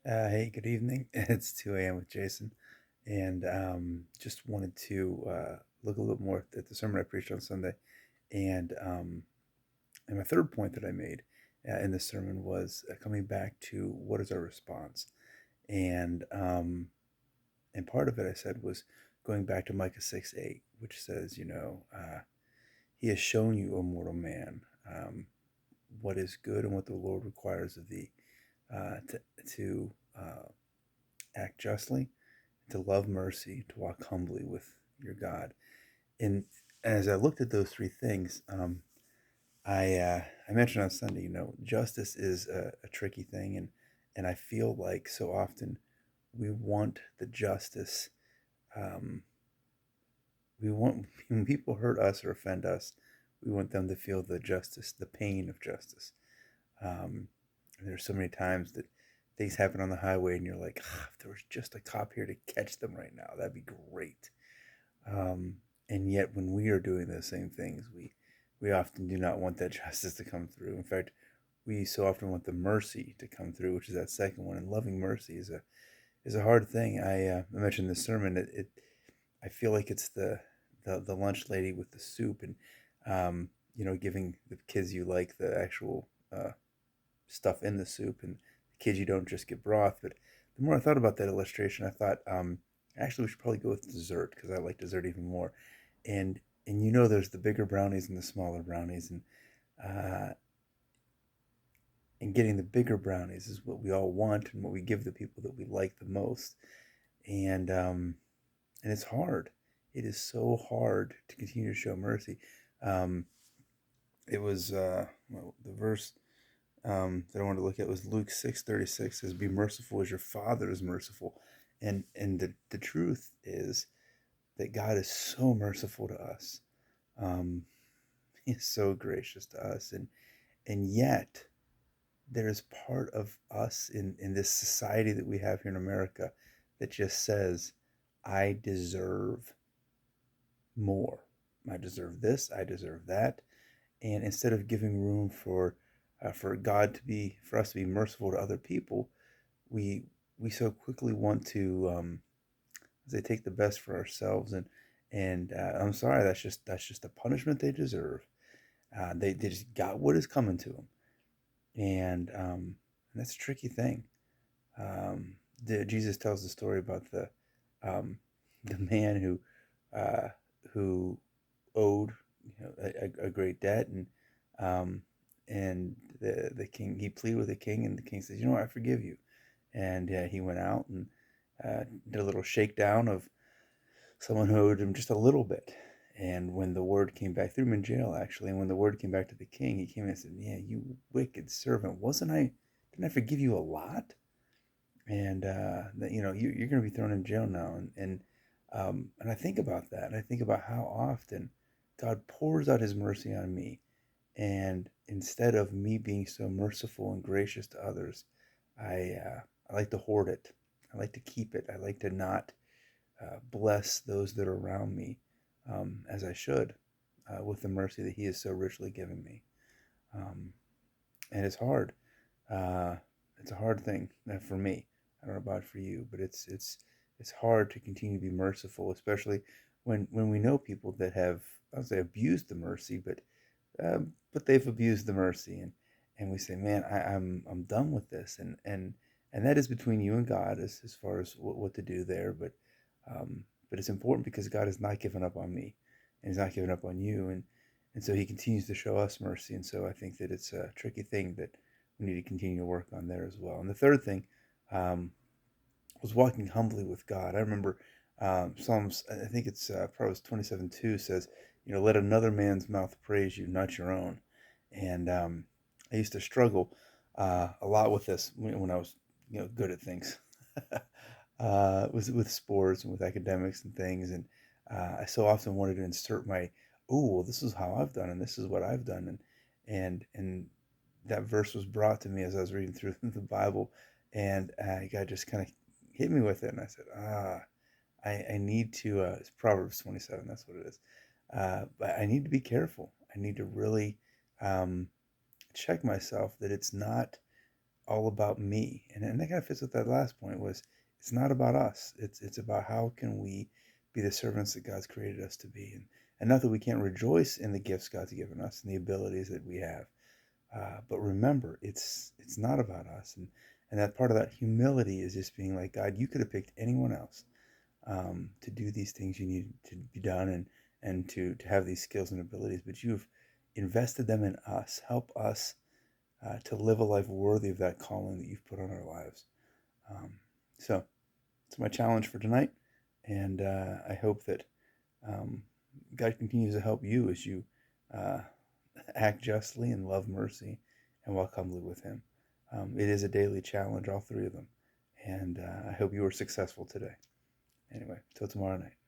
Hey, good evening. It's 2 a.m. with Jason, and just wanted to look a little more at the sermon I preached on Sunday. And and my third point that I made in the sermon was coming back to what is our response. And and part of it I said was going back to Micah 6:8, which says, He has shown you, O mortal man, what is good and what the Lord requires of thee, to act justly, to love mercy, to walk humbly with your God. And as I looked at those three things, I mentioned on Sunday, justice is a tricky thing, and I feel like so often we want the justice. Um, we want when people hurt us or offend us, we want them to feel the justice, the pain of justice. There's so many times that things happen on the highway, and you're like, if there was just a cop here to catch them right now, that'd be great. And yet, when we are doing those same things, we often do not want that justice to come through. In fact, we so often want the mercy to come through, which is that second one. And loving mercy is a hard thing. I mentioned in the sermon. It I feel like it's the lunch lady with the soup, and giving the kids you like the actual stuff in the soup, and the kids you don't just get broth. But the more I thought about that illustration, I thought actually we should probably go with dessert because I like dessert even more. And there's the bigger brownies and the smaller brownies, uh, and getting the bigger brownies is what we all want and what we give the people that we like the most. And it's hard. It is so hard to continue to show mercy. Um, it was well, the verse that I wanted to look at was Luke 6:36 says, "Be merciful as your Father is merciful," and the truth is that God is so merciful to us. Um, he's so gracious to us, and yet there is part of us in this society that we have here in America that just says, "I deserve more. I deserve this. I deserve that." And instead of giving room for God to be for us to be merciful to other people, we we so quickly want to they take the best for ourselves, and I'm sorry, that's just the punishment they deserve. They just got what is coming to them, and that's a tricky thing. Jesus tells the story about um, the man uh, who owed a great debt, um, and the king, he pleaded with the king, and the king says, I forgive you. And he went out and did a little shakedown of someone who owed him just a little bit. And when the word came back, threw him in jail actually, and when the word came back to the king, he came in and said, "Yeah, you wicked servant, didn't I forgive you a lot?" And that you're going to be thrown in jail now. And I think about that, and I think about how often God pours out His mercy on me, and instead of me being so merciful and gracious to others, I like to hoard it. I like to keep it. I like to not bless those that are around me as I should, with the mercy that He has so richly given me. Um, and it's hard. Uh, it's a hard thing for me. I don't know about for you, but it's hard to continue to be merciful, especially when we know people that have, I would say, abused the mercy, but they've abused the mercy, and we say, man, I'm done with this, and that is between you and God as far as what to do there, but it's important because God has not given up on me, and He's not given up on you, and so He continues to show us mercy, and so I think that it's a tricky thing that we need to continue to work on there as well. And the third thing um, was walking humbly with God. I remember Psalms, I think it's Proverbs 27:2 says, let another man's mouth praise you, not your own. And I used to struggle a lot with this when I was, good at things, with sports and with academics and things. And I so often wanted to insert well, this is how I've done, and this is what I've done. And that verse was brought to me as I was reading through the Bible, and God just kind of hit me with it, and I said, I need to. It's Proverbs 27. That's what it is. But I need to be careful. I need to really check myself that it's not. all about me. And that kind of fits with that last point was it's not about us. It's about how can we be the servants that God's created us to be. And not that we can't rejoice in the gifts God's given us and the abilities that we have. But remember, it's not about us. And that part of that humility is just being like, God, you could have picked anyone else to do these things you need to be done and to have these skills and abilities, but you've invested them in us. Help us to live a life worthy of that calling that you've put on our lives. Um, so it's my challenge for tonight, and I hope that um, God continues to help you as you uh, act justly and love mercy and walk humbly with Him. It is a daily challenge, all three of them, and I hope you are successful today. Anyway, till tomorrow night.